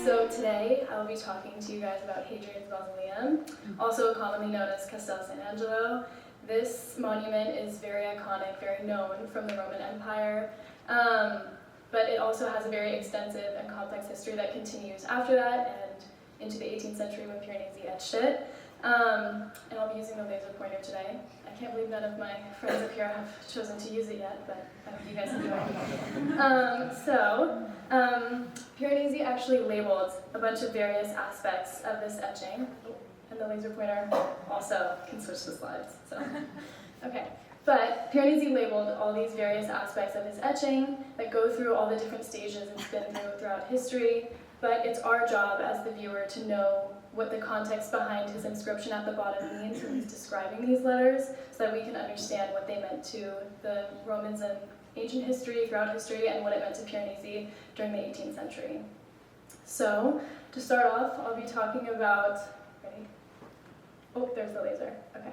So today I will be talking to you guys about Hadrian's Mausoleum, also commonly known as Castel San Angelo. This monument is very iconic, very known from the Roman Empire, but it also has a very extensive and complex history that continues after that and into the 18th century when Piranesi etched it. And I'll be using the laser pointer today. I can't believe none of my friends up here have chosen to use it yet, but I hope you guys enjoy. Piranesi actually labeled a bunch of various aspects of this etching, and the laser pointer also can switch the slides. So, okay. But Piranesi labeled all these various aspects of his etching that go through all the different stages it's been through throughout history, but it's our job as the viewer to know what the context behind his inscription at the bottom means when he's describing these letters, so that we can understand what they meant to the Romans in ancient history, throughout history, and what it meant to Piranesi during the 18th century. So, to start off, I'll be talking about, ready? Oh, there's the laser, okay.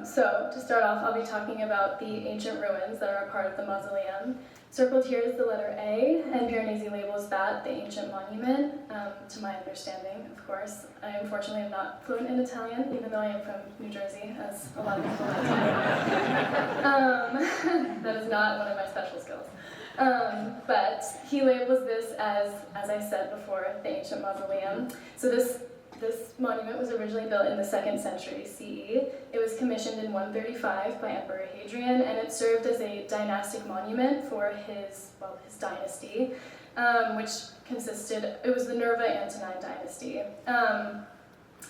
So, to start off, I'll be talking about the ancient ruins that are a part of the mausoleum. Circled here is the letter A, and Piranesi labels that the ancient monument, to my understanding, of course. I unfortunately am not fluent in Italian, even though I am from New Jersey, as a lot of people know. That is not one of my special skills. But he labels this as I said before, the ancient mausoleum. So this monument was originally built in the 2nd century CE. It was commissioned in 135 by Emperor Hadrian, and it served as a dynastic monument for his dynasty, which it was the Nerva Antonine dynasty.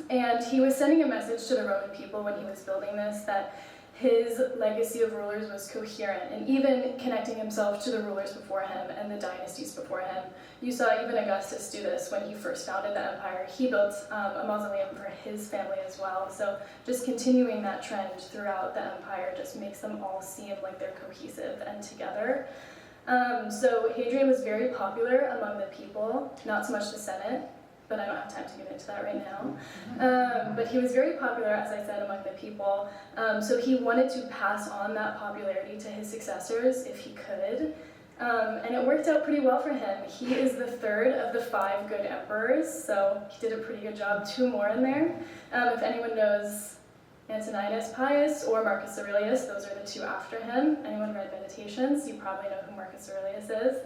And he was sending a message to the Roman people when he was building this that his legacy of rulers was coherent, and even connecting himself to the rulers before him and the dynasties before him. You saw even Augustus do this when he first founded the empire. He built a mausoleum for his family as well. So just continuing that trend throughout the empire just makes them all seem like they're cohesive and together. So Hadrian was very popular among the people, not so much the Senate, but I don't have time to get into that right now. But he was very popular, as I said, among the people. So he wanted to pass on that popularity to his successors if he could. And it worked out pretty well for him. He is the 3rd of the 5 good emperors, so he did a pretty good job. 2 more in there. If anyone knows Antoninus Pius or Marcus Aurelius, those are the 2 after him. Anyone read Meditations? You probably know who Marcus Aurelius is.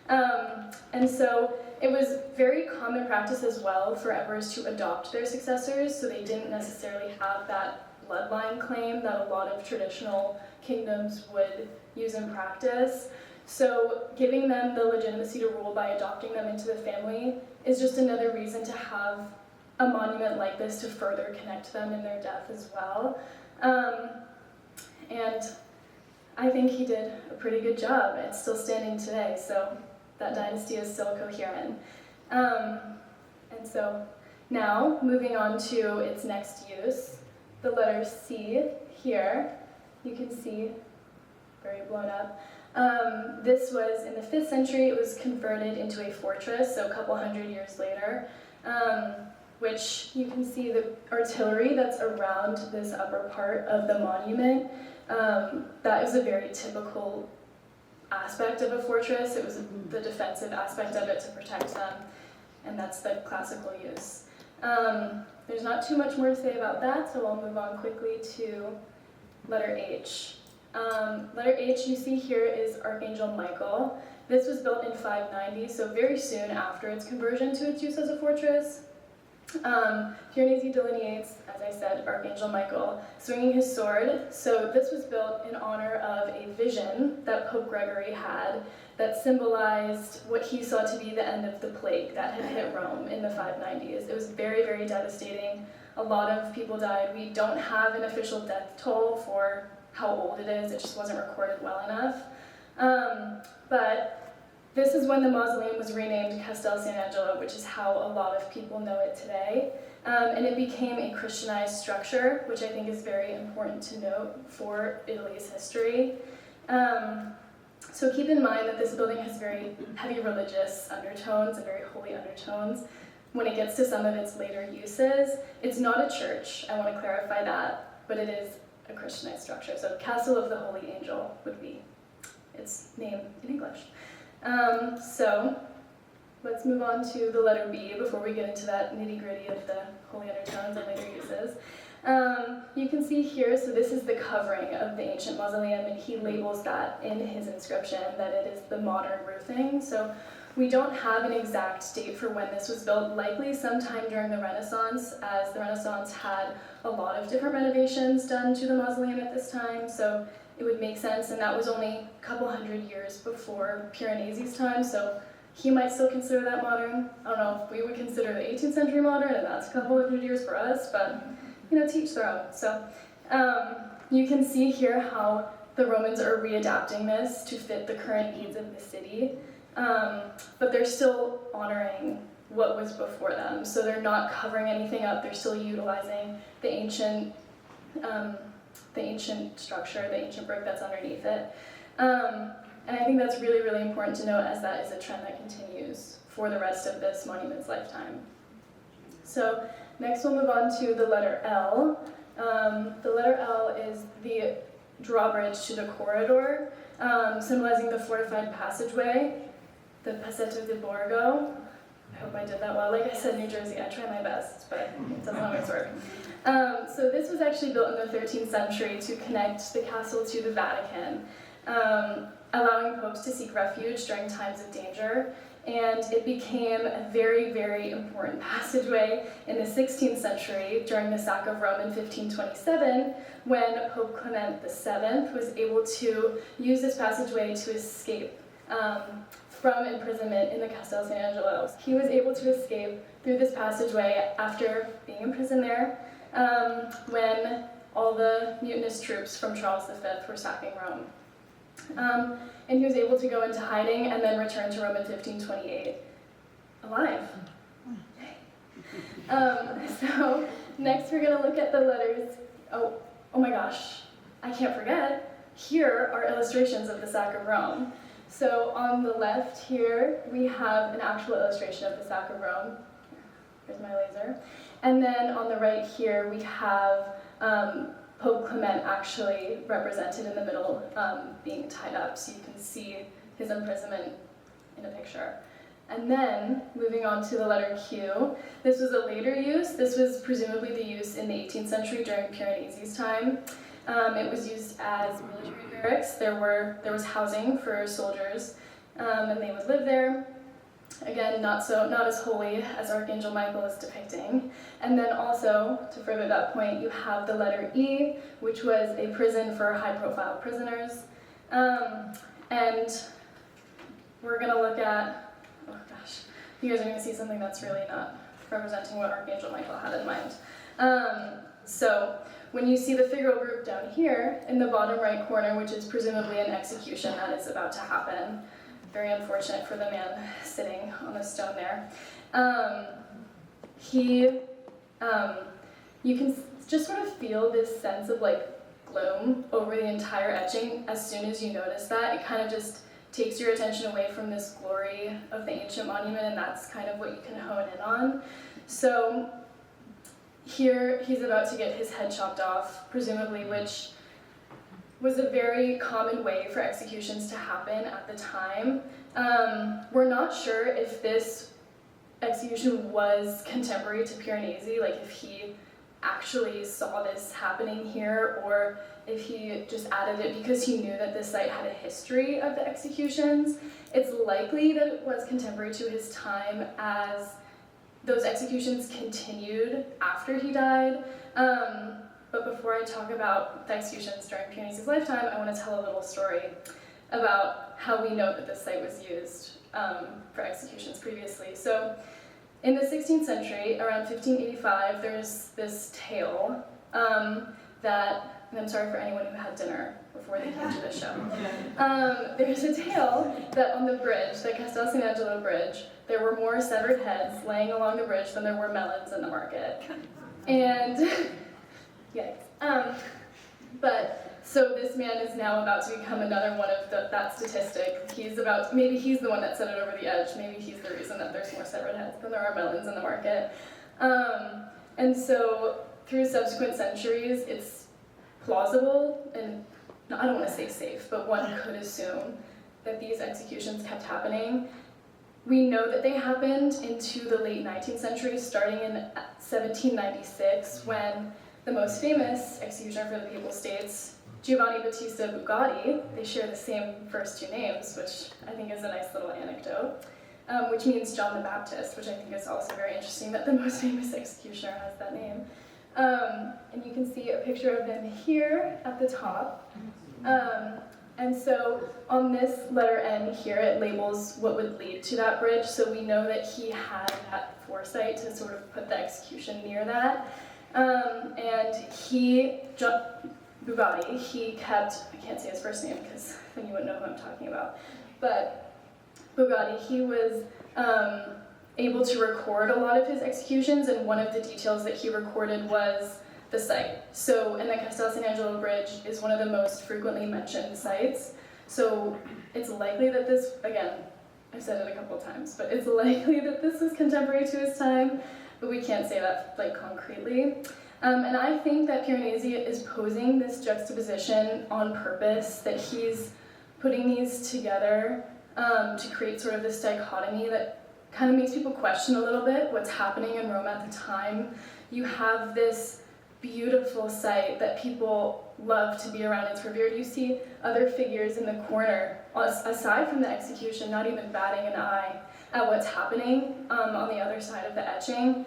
And so it was very common practice as well for emperors to adopt their successors, so they didn't necessarily have that bloodline claim that a lot of traditional kingdoms would use in practice. So giving them the legitimacy to rule by adopting them into the family is just another reason to have a monument like this to further connect them in their death as well. And I think he did a pretty good job. It's still standing today, so that dynasty is still coherent. And so now, moving on to its next use, the letter C here, you can see, very blown up. This was, in the 5th century, it was converted into a fortress, so a couple hundred years later, which you can see the artillery that's around this upper part of the monument. That is a very typical aspect of a fortress. It was the defensive aspect of it to protect them, and that's the classical use. There's not too much more to say about that, so I'll move on quickly to letter H. Letter H you see here is Archangel Michael. This was built in 590, so very soon after its conversion to its use as a fortress. Piranesi delineates, as I said, Archangel Michael swinging his sword. So this was built in honor of a vision that Pope Gregory had that symbolized what he saw to be the end of the plague that had hit Rome in the 590s. It was very, very devastating. A lot of people died. We don't have an official death toll for how old it is. It just wasn't recorded well enough. But this is when the mausoleum was renamed Castel San Angelo, which is how a lot of people know it today. And it became a Christianized structure, which I think is very important to note for Italy's history. So keep in mind that this building has very heavy religious undertones and very holy undertones. When it gets to some of its later uses, it's not a church, I want to clarify that, but it is a Christianized structure. So Castle of the Holy Angel would be its name in English. So let's move on to the letter B before we get into that nitty-gritty of the holy undertones and later uses. You can see here, so this is the covering of the ancient mausoleum, and he labels that in his inscription that it is the modern roofing. So we don't have an exact date for when this was built, likely sometime during the Renaissance, as the Renaissance had a lot of different renovations done to the mausoleum at this time, so it would make sense, and that was only a couple hundred years before Piranesi's time, so he might still consider that modern. I don't know if we would consider the 18th century modern, and that's a couple hundred years for us, but you know, to each their own. So you can see here how the Romans are readapting this to fit the current needs of the city, but they're still honoring what was before them. So they're not covering anything up, they're still utilizing the ancient structure, the ancient brick that's underneath it. And I think that's really, really important to note, as that is a trend that continues for the rest of this monument's lifetime. So next we'll move on to the letter L. The letter L is the drawbridge to the corridor, symbolizing the fortified passageway, the Passetto di Borgo. I hope I did that well. Like I said, New Jersey, I try my best, but it doesn't always work. So this was actually built in the 13th century to connect the castle to the Vatican, allowing popes to seek refuge during times of danger. And it became a very, very important passageway in the 16th century during the sack of Rome in 1527, when Pope Clement VII was able to use this passageway to escape from imprisonment in the Castel San Angelo. He was able to escape through this passageway after being imprisoned there, when all the mutinous troops from Charles V were sacking Rome. And he was able to go into hiding and then return to Rome in 1528, alive. So next we're going to look at the letters. Oh my gosh, I can't forget. Here are illustrations of the sack of Rome. So on the left here, we have an actual illustration of the sack of Rome. Here's my laser. And then on the right here, we have Pope Clement actually represented in the middle, being tied up, so you can see his imprisonment in a picture. And then, moving on to the letter Q, this was a later use. This was presumably the use in the 18th century during Piranesi's time. It was used as military barracks. There was housing for soldiers, and they would live there. Again, not as holy as Archangel Michael is depicting. And then also, to further that point, you have the letter E, which was a prison for high-profile prisoners. And we're going to look at, oh gosh, you guys are going to see something that's really not representing what Archangel Michael had in mind. So when you see the figural group down here in the bottom right corner, which is presumably an execution that is about to happen, very unfortunate for the man sitting on the stone there. You can just sort of feel this sense of like gloom over the entire etching as soon as you notice that. It kind of just takes your attention away from this glory of the ancient monument, and that's kind of what you can hone in on. So here he's about to get his head chopped off, presumably, which was a very common way for executions to happen at the time. We're not sure if this execution was contemporary to Piranesi, like if he actually saw this happening here, or if he just added it because he knew that this site had a history of the executions. It's likely that it was contemporary to his time, as those executions continued after he died. But before I talk about the executions during Piranesi's lifetime, I want to tell a little story about how we know that this site was used for executions previously. So in the 16th century, around 1585, there's this tale that, and I'm sorry for anyone who had dinner before they came to this show. There's a tale that on the bridge, the Castel San Angelo bridge, there were more severed heads laying along the bridge than there were melons in the market. And yikes. So this man is now about to become another one of that statistic. Maybe he's the one that set it over the edge. Maybe he's the reason that there's more severed heads than there are melons in the market. And so through subsequent centuries, it's plausible, and I don't want to say safe, but one could assume that these executions kept happening we know that they happened into the late 19th century, starting in 1796, when the most famous executioner for the Papal States, Giovanni Battista Piranesi, they share the same first two names, which I think is a nice little anecdote, which means John the Baptist, which I think is also very interesting that the most famous executioner has that name. And you can see a picture of him here at the top. And so on this letter N here, it labels what would lead to that bridge, so we know that he had that foresight to sort of put the execution near that. And Bugatti, he kept, I can't say his first name because then you wouldn't know who I'm talking about, but Bugatti, he was able to record a lot of his executions, and one of the details that he recorded was the site. So, and the Castel San Angelo Bridge is one of the most frequently mentioned sites. So it's likely that this, again, I've said it a couple times, but it's likely that this was contemporary to his time, but we can't say that like concretely. And I think that Piranesi is posing this juxtaposition on purpose, that he's putting these together to create sort of this dichotomy that kind of makes people question a little bit what's happening in Rome at the time. You have this beautiful site that people love to be around. It's revered. You see other figures in the corner, aside from the execution, not even batting an eye at what's happening on the other side of the etching.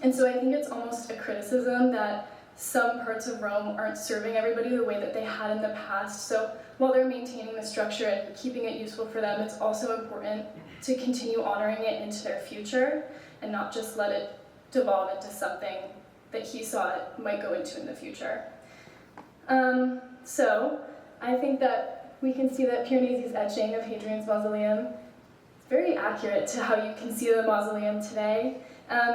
And so I think it's almost a criticism that some parts of Rome aren't serving everybody the way that they had in the past. So while they're maintaining the structure and keeping it useful for them, it's also important to continue honoring it into their future and not just let it devolve into something that he saw it might go into in the future. So I think that we can see that Piranesi's etching of Hadrian's Mausoleum is very accurate to how you can see the mausoleum today.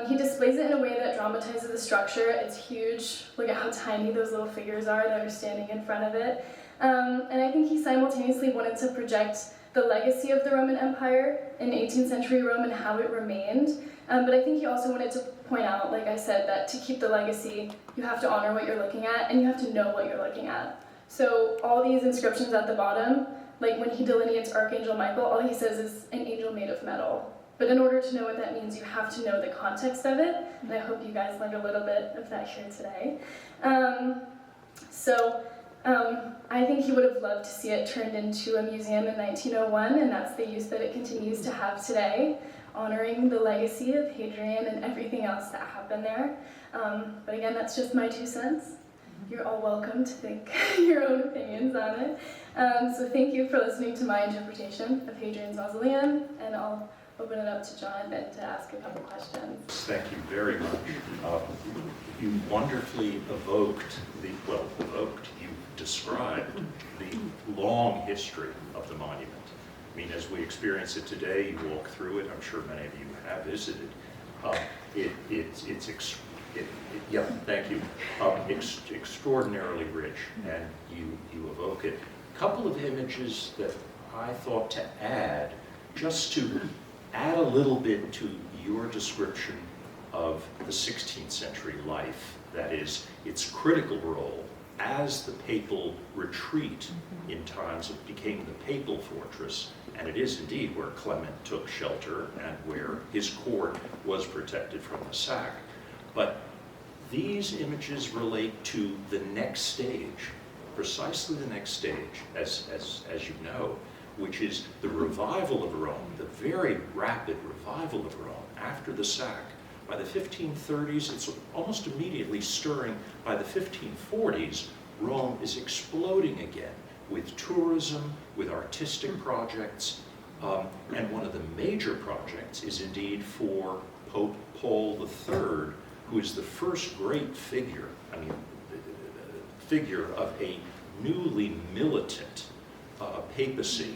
He displays it in a way that dramatizes the structure. It's huge. Look at how tiny those little figures are that are standing in front of it. And I think he simultaneously wanted to project the legacy of the Roman Empire in 18th century Rome and how it remained. But I think he also wanted to point out, like I said, that to keep the legacy, you have to honor what you're looking at, and you have to know what you're looking at. So all these inscriptions at the bottom, like when he delineates Archangel Michael, all he says is an angel made of metal. But in order to know what that means, you have to know the context of it, and I hope you guys learned a little bit of that here today. I think he would have loved to see it turned into a museum in 1901, and that's the use that it continues to have today, honoring the legacy of Hadrian and everything else that happened there. But again, that's just my 2 cents. You're all welcome to think your own opinions on it. So thank you for listening to my interpretation of Hadrian's Mausoleum, and I'll open it up to Jonathan to ask a couple questions. Thank you very much. You wonderfully you described the long history of the monument. I mean, as we experience it today, you walk through it, I'm sure many of you have visited. Thank you. Extraordinarily rich, and you evoke it. A couple of images that I thought to add, just to add a little bit to your description of the 16th century life, that is, its critical role as the papal retreat in times it became the papal fortress, and it is indeed where Clement took shelter and where his court was protected from the sack. But these images relate to the next stage, precisely the next stage, as you know, which is the revival of Rome, the very rapid revival of Rome after the sack. By the 1530s, it's almost immediately stirring. By the 1540s, Rome is exploding again with tourism, with artistic projects, and one of the major projects is indeed for Pope Paul III, who is the first great figure, figure of a newly militant papacy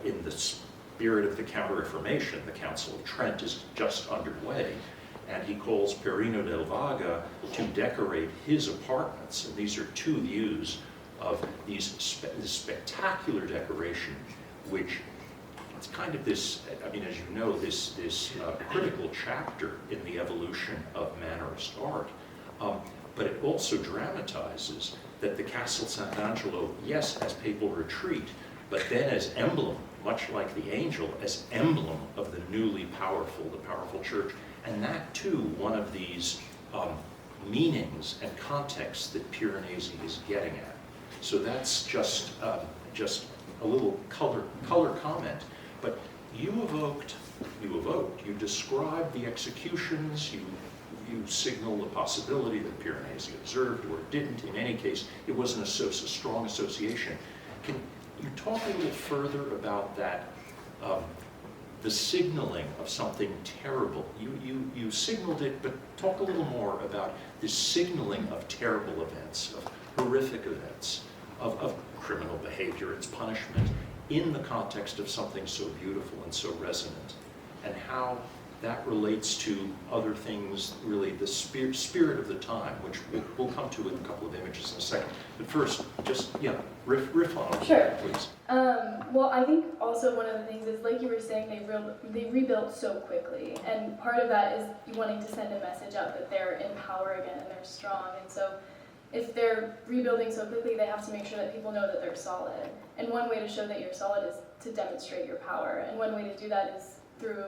in the spirit of the Counter-Reformation. The Council of Trent is just underway, and he calls Perino del Vaga to decorate his apartments. And these are two views of this spectacular decoration, which it's kind of this, as you know, this critical chapter in the evolution of Mannerist art. But it also dramatizes that the Castel Sant'Angelo, yes, as papal retreat, but then as emblem much like the angel, as emblem of the newly powerful, the powerful church. And that too, one of these meanings and contexts that Piranesi is getting at. So that's just a little color comment. But you described the executions, you signal the possibility that Piranesi observed or didn't. In any case, it wasn't a strong association. Can you talk a little further about that, the signaling of something terrible? You signaled it, but talk a little more about this signaling of terrible events, of horrific events, of criminal behavior, its punishment, in the context of something so beautiful and so resonant, and how that relates to other things, really the spirit of the time, which we'll come to in a couple of images in a second. But first, just, riff on it, sure. Please. Well, I think also one of the things is, like you were saying, they rebuilt so quickly, and part of that is wanting to send a message out that they're in power again and they're strong, and so if they're rebuilding so quickly, they have to make sure that people know that they're solid. And one way to show that you're solid is to demonstrate your power, and one way to do that is through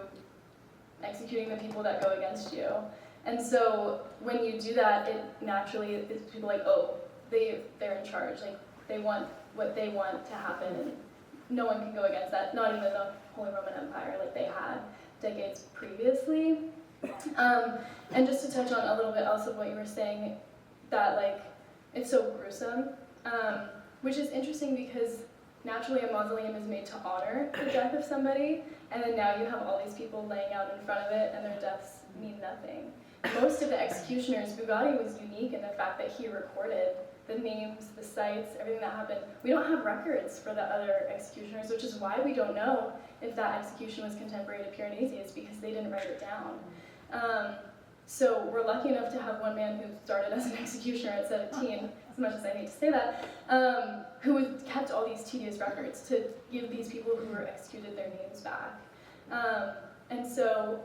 executing the people that go against you. And so when you do that, it naturally is people like, oh, they're in charge, like they want what they want to happen, and no one can go against that, not even the Holy Roman Empire like they had decades previously. And just to touch on a little bit else of what you were saying, that like it's so gruesome, which is interesting because naturally a mausoleum is made to honor the death of somebody, and then now you have all these people laying out in front of it and their deaths mean nothing. Most of the executioners, Bugatti was unique in the fact that he recorded the names, the sites, everything that happened. We don't have records for the other executioners, which is why we don't know if that execution was contemporary to Piranesi, is because they didn't write it down. So we're lucky enough to have one man who started as an executioner at 17, as much as I hate to say that, who kept all these tedious records to give these people who were executed their names back. And so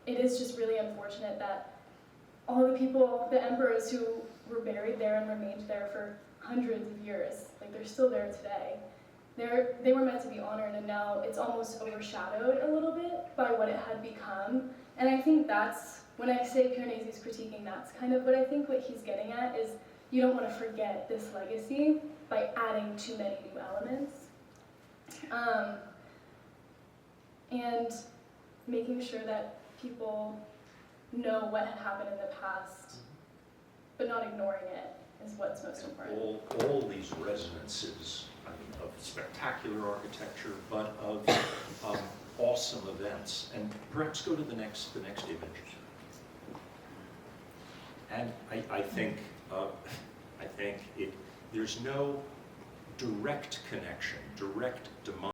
it is just really unfortunate that all the people, the emperors who were buried there and remained there for hundreds of years, like they're still there today, they were meant to be honored, and now it's almost overshadowed a little bit by what it had become. And I think that's, when I say Piranesi's critiquing, that's kind of what I think what he's getting at is, you don't want to forget this legacy by adding too many new elements. And making sure that people know what had happened in the past, but not ignoring it is what's most important. All these resonances, I mean, of spectacular architecture, but of awesome events. And perhaps go to the next image. And I think there's no direct connection, direct demand.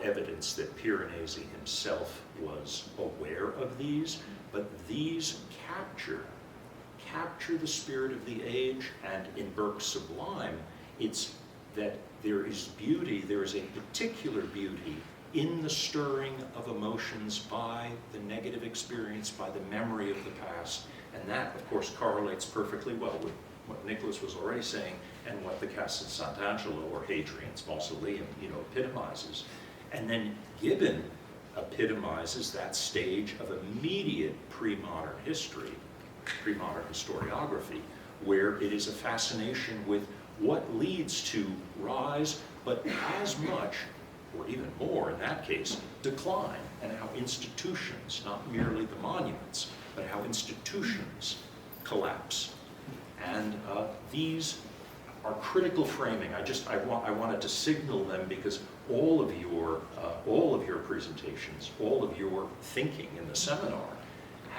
Evidence that Piranesi himself was aware of these, but these capture the spirit of the age, and in Burke's Sublime, it's that there is beauty, there is a particular beauty in the stirring of emotions by the negative experience, by the memory of the past, and that, of course, correlates perfectly well with what Nicholas was already saying and what the Casa Sant'Angelo or Hadrian's Mausoleum, epitomizes. And then Gibbon epitomizes that stage of immediate pre-modern history, pre-modern historiography, where it is a fascination with what leads to rise, but as much, or even more in that case, decline, and how institutions, not merely the monuments, but how institutions collapse. And these are critical framing. I wanted to signal them because all of your presentations, all of your thinking in the seminar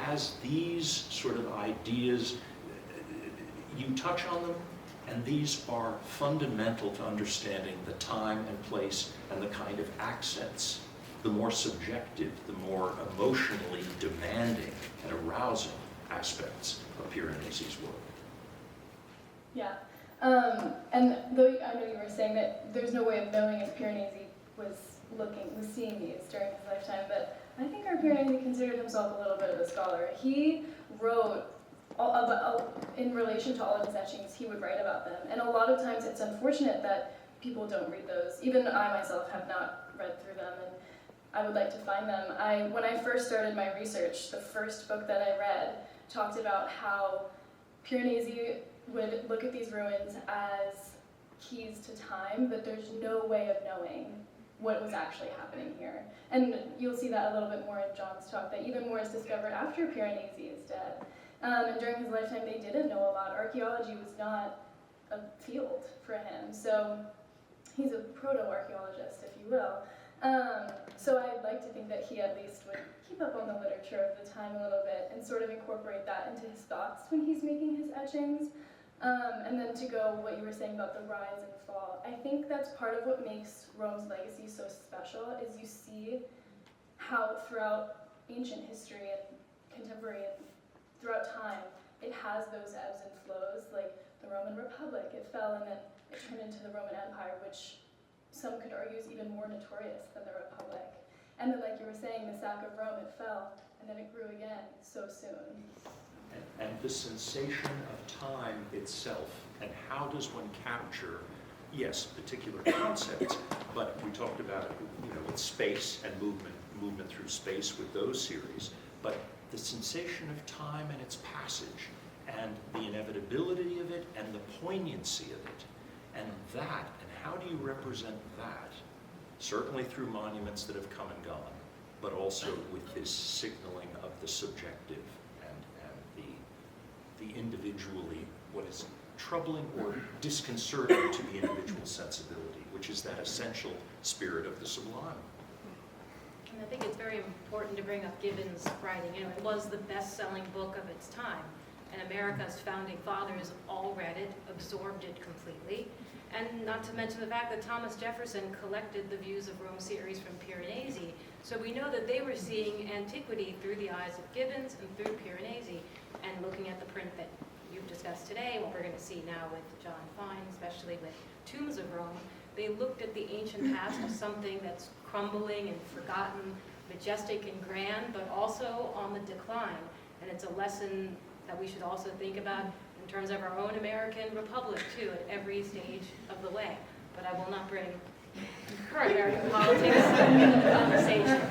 has these sort of ideas. You touch on them, and these are fundamental to understanding the time and place and the kind of accents, the more subjective, the more emotionally demanding and arousing aspects of Piranesi's work. Yeah. And though I know you were saying that there's no way of knowing if Piranesi was seeing these during his lifetime, but I think our Piranesi considered himself a little bit of a scholar. He wrote, in relation to all of his etchings, he would write about them. And a lot of times it's unfortunate that people don't read those. Even I myself have not read through them, and I would like to find them. When I first started my research, the first book that I read talked about how Piranesi would look at these ruins as keys to time, but there's no way of knowing what was actually happening here. And you'll see that a little bit more in John's talk, that even more is discovered after Piranesi is dead. And during his lifetime, they didn't know a lot. Archaeology was not a field for him, so he's a proto-archaeologist, if you will. So I'd like to think that he at least would keep up on the literature of the time a little bit and sort of incorporate that into his thoughts when he's making his etchings. And then to go what you were saying about the rise and fall, I think that's part of what makes Rome's legacy so special, is you see how throughout ancient history and contemporary and throughout time, it has those ebbs and flows. Like the Roman Republic, it fell and then it turned into the Roman Empire, which some could argue is even more notorious than the Republic. And then, like you were saying, the sack of Rome, it fell, and then it grew again so soon. And the sensation of time itself, and how does one capture, yes, particular concepts, but we talked about it, with space and movement through space with those series, but the sensation of time and its passage, and the inevitability of it, and the poignancy of it, and how do you represent that? Certainly through monuments that have come and gone, but also with this signaling of the subjective and the individually, what is troubling or disconcerting to the individual sensibility, which is that essential spirit of the sublime. And I think it's very important to bring up Gibbon's writing. It was the best-selling book of its time, and America's founding fathers all read it, absorbed it completely. And not to mention the fact that Thomas Jefferson collected the Views of Rome series from Piranesi. So we know that they were seeing antiquity through the eyes of Gibbons and through Piranesi. And looking at the print that you've discussed today, what we're going to see now with John Fine, especially with Tombs of Rome, they looked at the ancient past as something that's crumbling and forgotten, majestic and grand, but also on the decline. And it's a lesson that we should also think about in terms of our own American republic, too, at every stage of the way. But I will not bring current American politics into the conversation.